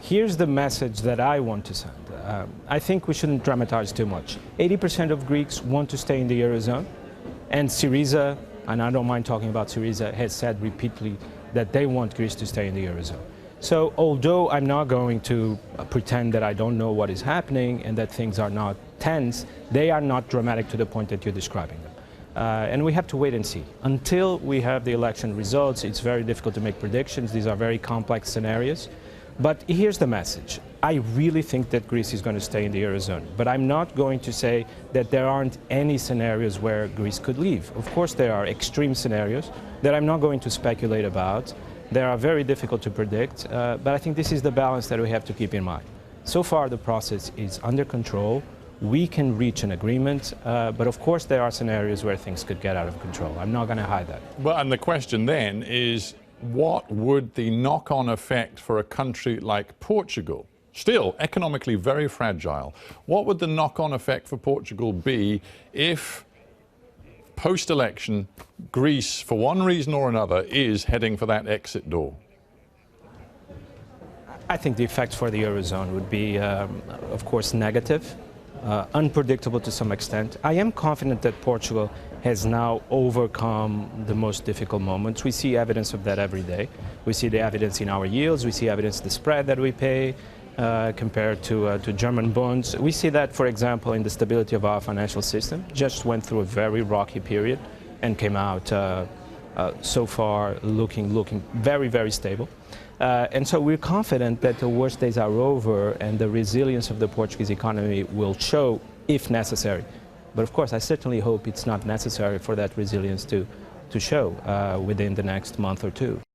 Here's the message that I want to send. I think we shouldn't dramatize too much. 80% of Greeks want to stay in the eurozone, and Syriza, and I don't mind talking about Syriza, has said repeatedly that they want Greece to stay in the eurozone. So although I'm not going to pretend that I don't know what is happening and that things are not tense, they are not dramatic to the point that you're describing them. And we have to wait and see. Until we have the election results, it's very difficult to make predictions. These are very complex scenarios. But here's the message. I really think that Greece is going to stay in the eurozone. But I'm not going to say that there aren't any scenarios where Greece could leave. Of course, there are extreme scenarios that I'm not going to speculate about. They are very difficult to predict. But I think this is the balance that we have to keep in mind. So far, the process is under control. We can reach an agreement, but of course there are scenarios where things could get out of control. I'm not going to hide that. Well, and the question then is, what would the knock-on effect for a country like Portugal, still economically very fragile, what would the knock-on effect for Portugal be if post-election Greece, for one reason or another, is heading for that exit door? I think the effect for the eurozone would be, of course, negative. Unpredictable to some extent. I am confident that Portugal has now overcome the most difficult moments. We see evidence of that every day. We see the evidence in our yields. We see evidence the spread that we pay compared to German bonds. We see that, for example, in the stability of our financial system. Just went through a very rocky period and came out so far looking very, very stable. And so we're confident that the worst days are over and the resilience of the Portuguese economy will show if necessary. But of course, I certainly hope it's not necessary for that resilience to show within the next month or two.